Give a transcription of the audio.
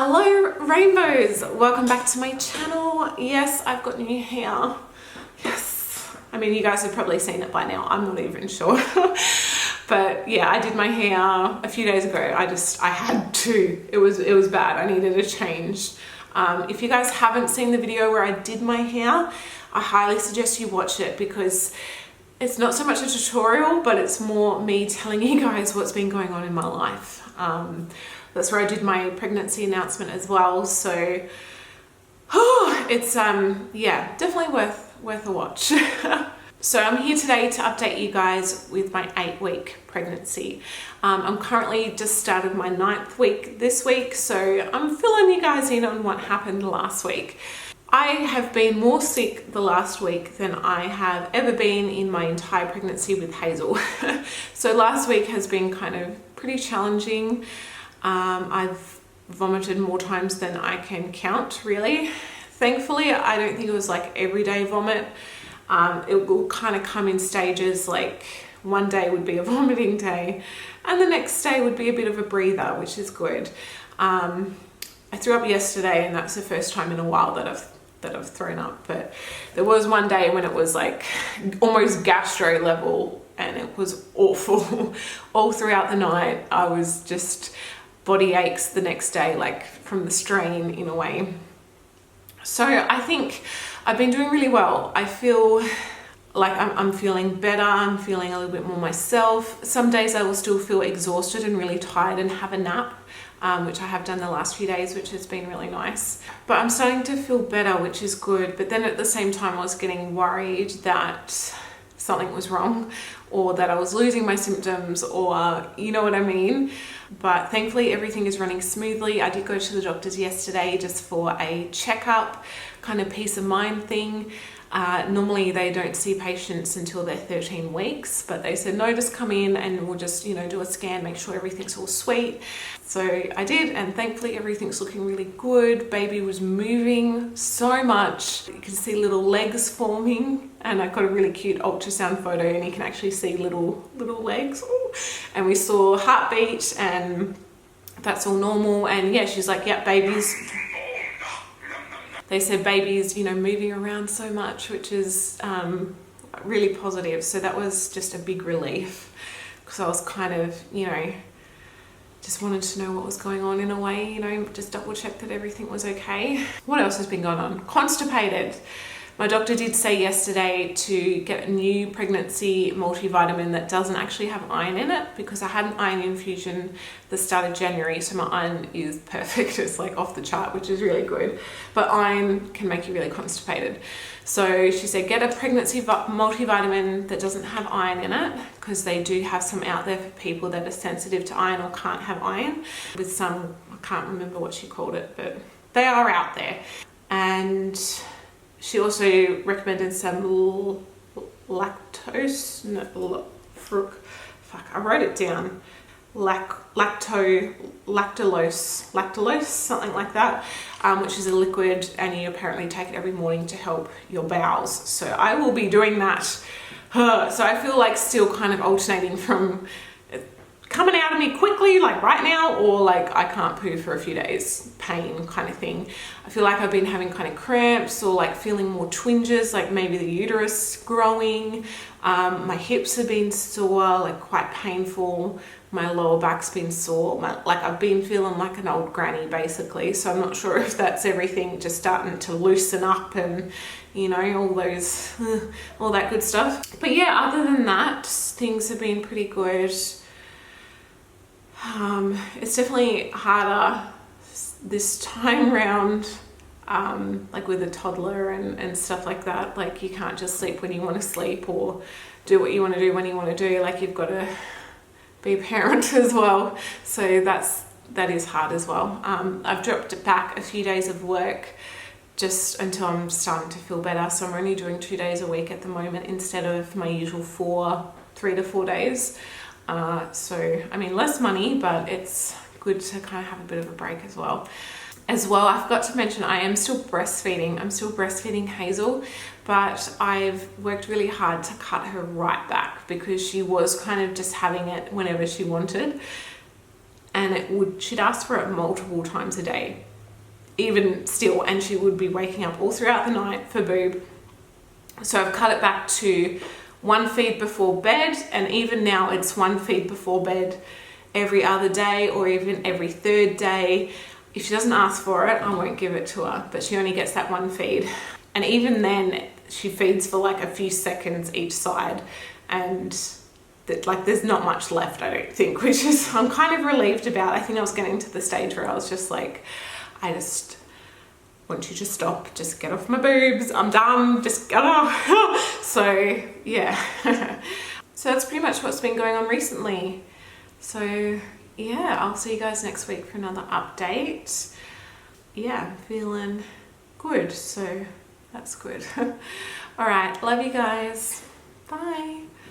Hello rainbows, welcome back to my channel. Yes, I've got new hair. Yes, I mean you guys have probably seen it by now, I'm not even sure. But yeah, I did my hair a few days ago. I had to. It was bad. I needed a change. If you guys haven't seen the video where I did my hair, I highly suggest you watch it because it's not so much a tutorial, but it's more me telling you guys what's been going on in my life. That's where I did my pregnancy announcement as well. So it's yeah, definitely worth a watch. So I'm here today to update you guys with my 8-week pregnancy. I'm currently just started my 9th week this week, so I'm filling you guys in on what happened last week. I have been more sick the last week than I have ever been in my entire pregnancy with Hazel. So last week has been kind of pretty challenging. I've vomited more times than I can count, really. Thankfully, I don't think it was like everyday vomit. It will kind of come in stages, like one day would be a vomiting day and the next day would be a bit of a breather, which is good. I threw up yesterday and that's the first time in a while that I've thrown up, but there was one day when it was like almost gastro level and it was awful. All throughout the night I was just body aches the next day, like from the strain in a way. So I think I've been doing really well. I feel like I'm feeling better. I'm feeling a little bit more myself. Some days I will still feel exhausted and really tired and have a nap, which I have done the last few days, which has been really nice. But I'm starting to feel better, which is good. But then at the same time, I was getting worried that something was wrong or that I was losing my symptoms, or you know what I mean. But thankfully everything is running smoothly. I did go to the doctors yesterday just for a checkup, kind of peace of mind thing. Normally they don't see patients until they're 13 weeks, but they said no, just come in and we'll just, you know, do a scan, make sure everything's all sweet. So I did, and thankfully everything's looking really good. Baby was moving so much. You can see little legs forming, and I got a really cute ultrasound photo and you can actually see little legs. Ooh. And we saw heartbeat and that's all normal. And yeah, she's like, yeah, baby's, they said baby's, you know, moving around so much, which is really positive. So that was just a big relief because I was kind of, you know, just wanted to know what was going on in a way, you know, just double check that everything was okay. What else has been going on? Constipated. My doctor did say yesterday to get a new pregnancy multivitamin that doesn't actually have iron in it, because I had an iron infusion the start of January, so my iron is perfect. It's like off the chart, which is really good. But iron can make you really constipated. So she said get a pregnancy multivitamin that doesn't have iron in it, because they do have some out there for people that are sensitive to iron or can't have iron. With some, I can't remember what she called it, but they are out there. And she also recommended some lactose, no, fuck, I wrote it down. Lactulose, something like that, which is a liquid, and you apparently take it every morning to help your bowels. So I will be doing that. So I feel like still kind of alternating from coming out of me quickly, like right now, or like I can't poo for a few days, pain kind of thing. I feel like I've been having kind of cramps or like feeling more twinges, like maybe the uterus growing. My hips have been sore, like quite painful. My lower back's been sore. Like I've been feeling like an old granny basically. So I'm not sure if that's everything just starting to loosen up and, you know, all that good stuff. But yeah, other than that, things have been pretty good. It's definitely harder this time round, like with a toddler and stuff like that. Like you can't just sleep when you want to sleep or do what you want to do when you want to do. Like you've got to be a parent as well. So that is hard as well. I've dropped back a few days of work just until I'm starting to feel better. So I'm only doing 2 days a week at the moment instead of my usual 3 to 4 days. So, I mean, less money, but it's good to kind of have a bit of a break as well. I forgot to mention I am still breastfeeding. I'm still breastfeeding Hazel, but I've worked really hard to cut her right back because she was kind of just having it whenever she wanted. and she'd ask for it multiple times a day, even still, and she would be waking up all throughout the night for boob. So I've cut it back to 1 feed before bed, and even now it's 1 feed before bed every other day, or even every 3rd day. If she doesn't ask for it, I won't give it to her, but she only gets that 1 feed. And even then she feeds for like a few seconds each side, and like there's not much left, I don't think, which is I'm kind of relieved about. I think I was getting to the stage where I was just like, I just want you to stop, just get off my boobs, I'm done, just get off. So yeah. So that's pretty much what's been going on recently. So yeah, I'll see you guys next week for another update. Yeah, I'm feeling good, so that's good. All right, love you guys. Bye.